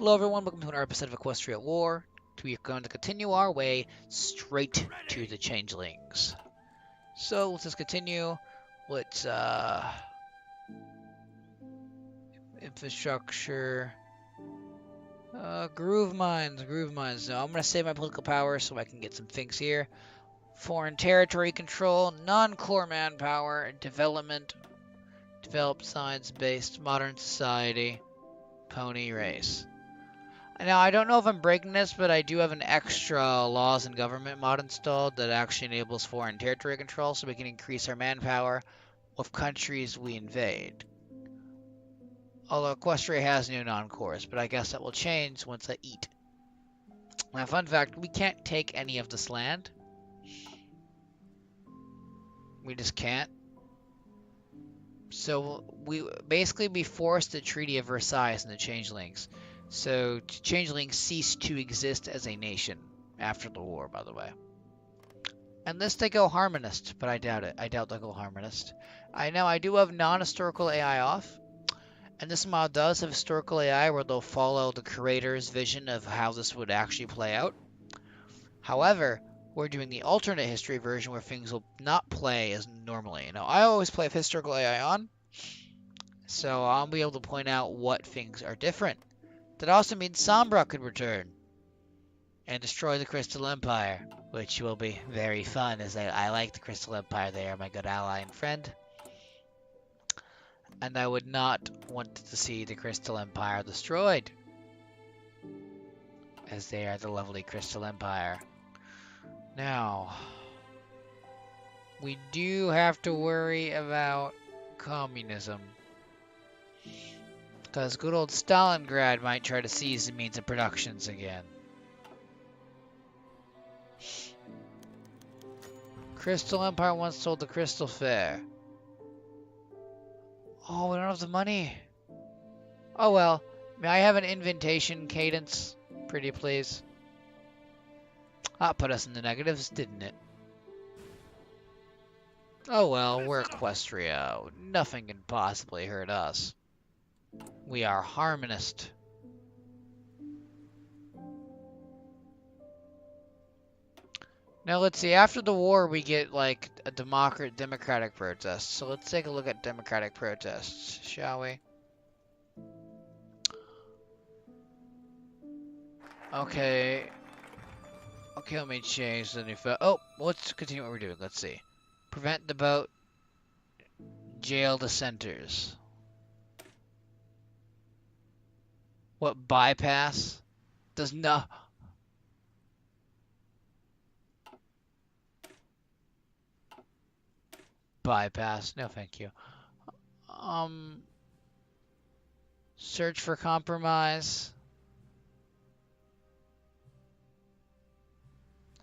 Hello everyone, welcome to another episode of Equestria at War. We are going to continue our way straight to the Changelings. So let's just continue. Let's infrastructure, groove mines. Now I'm gonna save my political power so I can get some things here. Foreign territory control, non-core manpower, development, develop science-based modern society, pony race. Now, I don't know if I'm breaking this, but I do have an extra laws and government mod installed that actually enables foreign territory control, so we can increase our manpower with countries we invade. Although Equestria has new non-cores, but I guess that will change once I eat. Now, fun fact, we can't take any of this land. We just can't. So, we forced the Treaty of Versailles in the Changelings. So, Changelings ceased to exist as a nation after the war, by the way. Unless they go Harmonist, but I doubt it. I doubt they'll go Harmonist. I know I do have non-historical AI off, and this mod does have historical AI where they'll follow the creator's vision of how this would actually play out. However, we're doing the alternate history version where things will not play as normally. Now, I always play with historical AI on, so I'll be able to point out what things are different. That also means Sombra could return and destroy the Crystal Empire, which will be very fun, as I like the Crystal Empire. They are my good ally and friend. And I would not want to see the Crystal Empire destroyed, as they are the lovely Crystal Empire. Now, we do have to worry about communism, because good old Stalingrad might try to seize the means of productions again. Crystal Empire once sold the Crystal Fair. Oh, we don't have the money. Oh well. May I have an invitation cadence, pretty please? That put us in the negatives, didn't it? Oh well, we're Equestria. Nothing can possibly hurt us. We are Harmonist. Now let's see, after the war we get like a democratic protest. So let's take a look at democratic protests, shall we? Okay. Okay, let me change the new let's continue what we're doing. Let's see. Prevent the boat. Jail dissenters. What, bypass? Does not... Bypass. No, thank you. Search for compromise.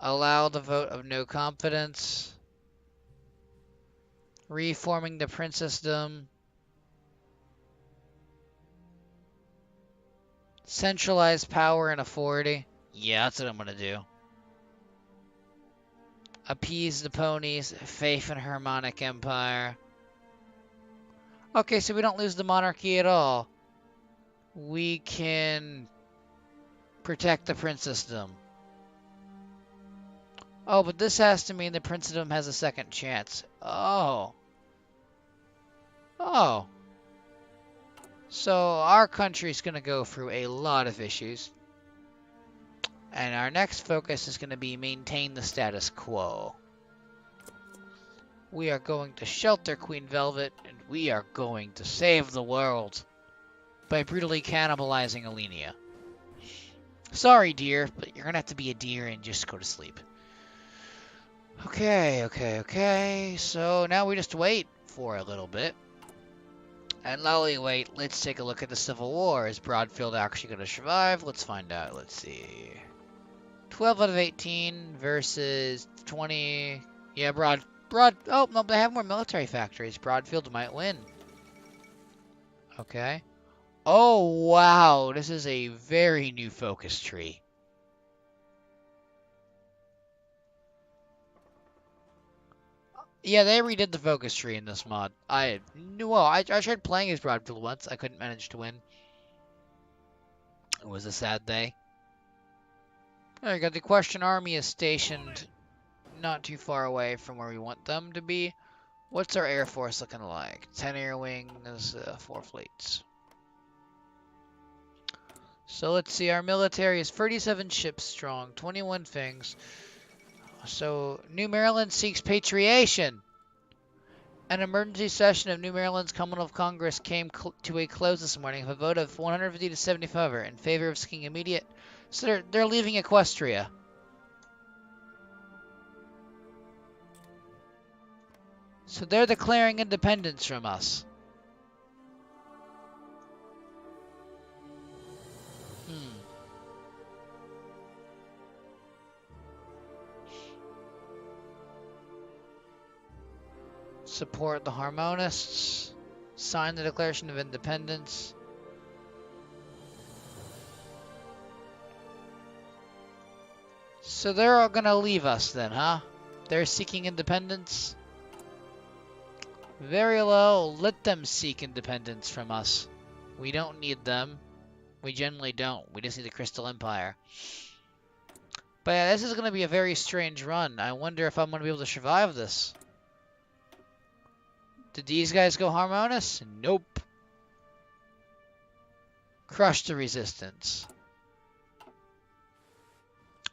Allow the vote of no confidence. Reforming the princessdom. Centralize power and authority. Yeah, that's what I'm gonna do. Appease the ponies. Faith in Harmonic Empire. Okay, so we don't lose the monarchy at all. We can protect the princessdom. Oh, but this has to mean the princedom has a second chance. Oh. Oh. So our country's going to go through a lot of issues. And our next focus is going to be maintain the status quo. We are going to shelter Queen Velvet, and we are going to save the world by brutally cannibalizing Alenia. Sorry, dear, but you're going to have to be a deer and just go to sleep. Okay. So now we just wait for a little bit. And while we wait, let's take a look at the Civil War. Is Broadfield actually going to survive? Let's find out. Let's see. 12 out of 18 versus 20. Yeah, oh, no, they have more military factories. Broadfield might win. Okay. Oh, wow. This is a very new focus tree. Yeah, they redid the focus tree in this mod. I tried playing as Broadfield once. I couldn't manage to win. It was a sad day. There you go. The Equestrian army is stationed not too far away from where we want them to be. What's our air force looking like? 10 air wings, 4 fleets. So let's see. Our military is 37 ships strong, 21 things. So New Maryland seeks patriation. An emergency session of New Maryland's Commonwealth Congress came to a close this morning with a vote of 150 to 75 in favor of seeking immediate. So they're leaving Equestria. So they're declaring independence from us. Support the Harmonists. Sign the Declaration of Independence. So they're all gonna leave us then, huh? They're seeking independence. Very low. Let them seek independence from us. We don't need them. We generally don't. We just need the Crystal Empire. But yeah, this is gonna be a very strange run. I wonder if I'm gonna be able to survive this. Did these guys go Harmonious? Nope. Crush the resistance.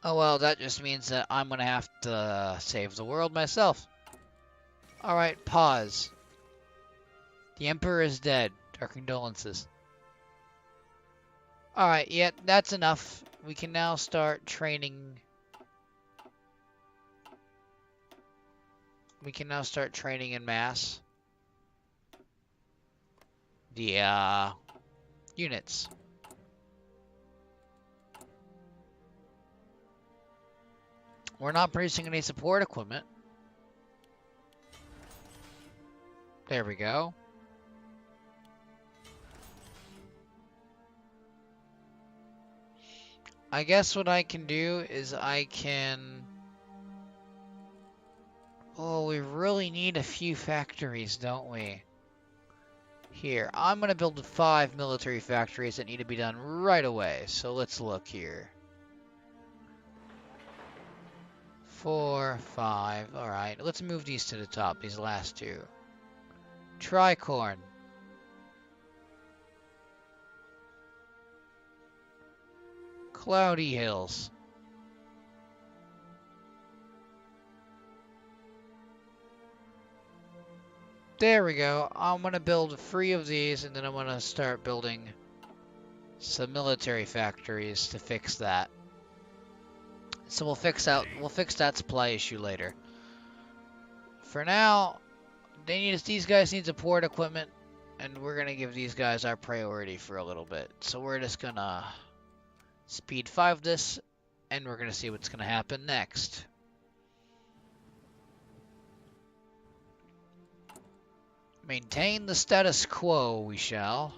Oh well, that just means that I'm gonna have to save the world myself. Alright, pause. The Emperor is dead. Our condolences. Alright, yeah, that's enough. We can now start training. We can now start training in mass. The units. We're not producing any support equipment. There we go. I guess what I can do is I can... Oh, we really need a few factories, don't we? Here, I'm going to build 5 military factories that need to be done right away. So let's look here. 4, 5. Alright, let's move these to the top, these last 2. Tricorn. Cloudy Hills. There we go. I'm going to build 3 of these, and then I'm going to start building some military factories to fix that. So we'll fix that supply issue later. For now, these guys need support equipment, and we're going to give these guys our priority for a little bit. So we're just going to speed 5 this, and we're going to see what's going to happen next. Maintain the status quo, we shall.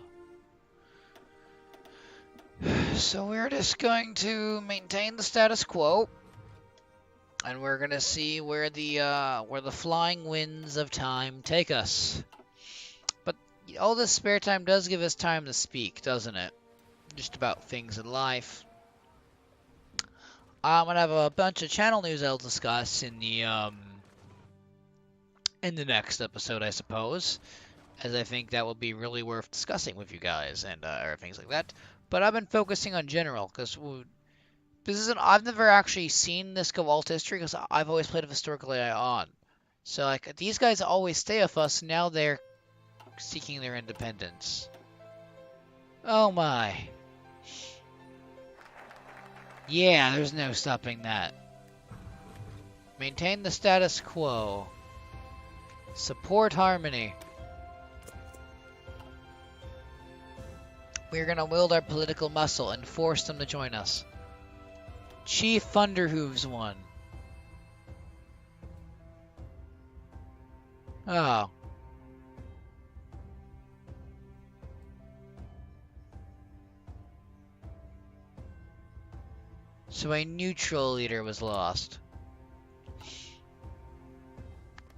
So we're just going to maintain the status quo, and we're gonna see where the flying winds of time take us. But all this spare time does give us time to speak, doesn't it? Just about things in life. I'm gonna have a bunch of channel news I'll discuss in the next episode, I suppose, as I think that will be really worth discussing with you guys and or things like that. But I've been focusing on general because I've never actually seen this go alt history because I've always played a historical AI on. So like these guys always stay with us. Now they're seeking their independence. Oh my. Yeah, there's no stopping that. Maintain the status quo. Support harmony. We're gonna wield our political muscle and force them to join us. Chief Thunderhooves won. Oh. So a neutral leader was lost.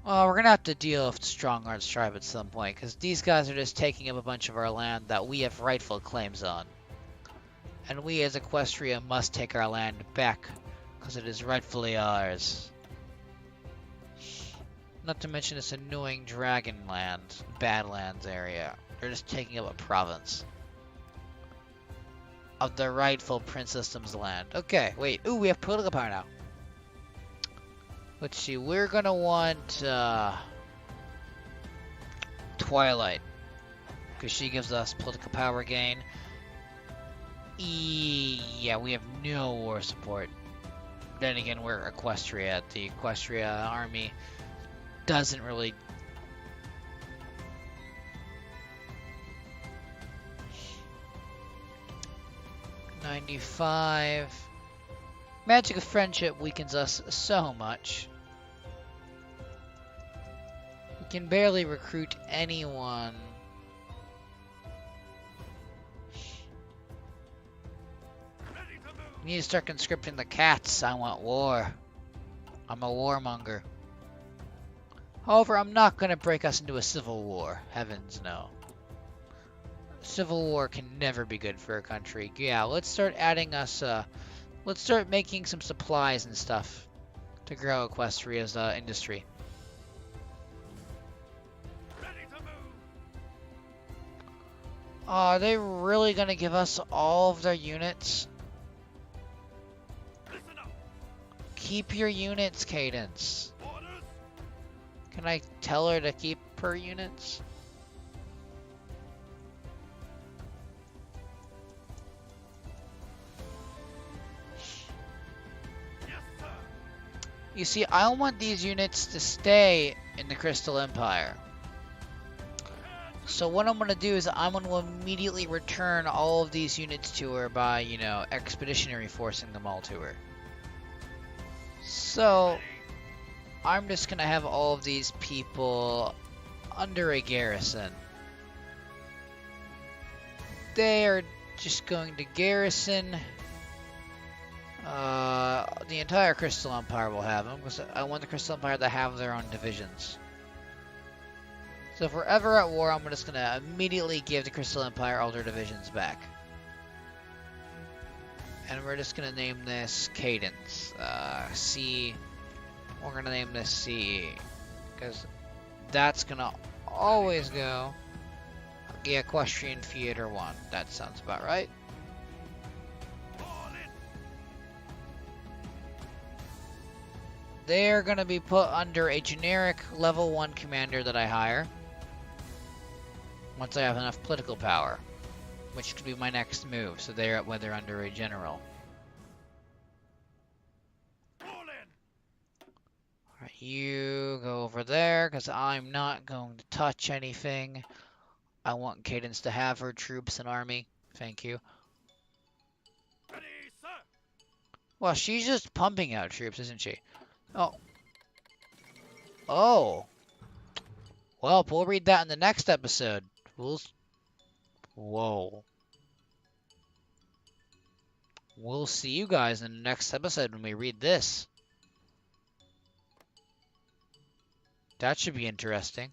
Well, we're going to have to deal with Strongart's tribe at some point, because these guys are just taking up a bunch of our land that we have rightful claims on. And we as Equestria must take our land back, because it is rightfully ours. Not to mention this annoying Dragonland, Badlands area. They're just taking up a province of the rightful Prince System's land. Okay, wait. Ooh, we have political power now. Let's see. We're gonna want Twilight, because she gives us political power gain. Yeah, we have no war support. Then again, we're Equestria. The Equestria army doesn't really... 95. Magic of Friendship weakens us so much. We can barely recruit anyone. We need to start conscripting the cats. I want war. I'm a warmonger. However, I'm not going to break us into a civil war. Heavens no. Civil war can never be good for a country. Yeah, let's start adding us, let's start making some supplies and stuff to grow Equestria's industry. Are they really going to give us all of their units? Keep your units, Cadence. Can I tell her to keep her units? You see, I want these units to stay in the Crystal Empire. So what I'm going to do is I'm going to immediately return all of these units to her by, you know, expeditionary forcing them all to her. So I'm just going to have all of these people under a garrison. They are just going to garrison... the entire Crystal Empire will have them, because I want the Crystal Empire to have their own divisions. So if we're ever at war, I'm just going to immediately give the Crystal Empire all their divisions back. And we're just going to name this Cadence. C. We're going to name this C. Because that's going to always go the Equestrian Theater 1. That sounds about right. They're going to be put under a generic level 1 commander that I hire. Once I have enough political power. Which could be my next move. So they're under a general. Alright, you go over there, because I'm not going to touch anything. I want Cadence to have her troops and army. Thank you. Well, she's just pumping out troops, isn't she? Oh. Oh. Well, we'll read that in the next episode. Whoa. We'll see you guys in the next episode when we read this. That should be interesting.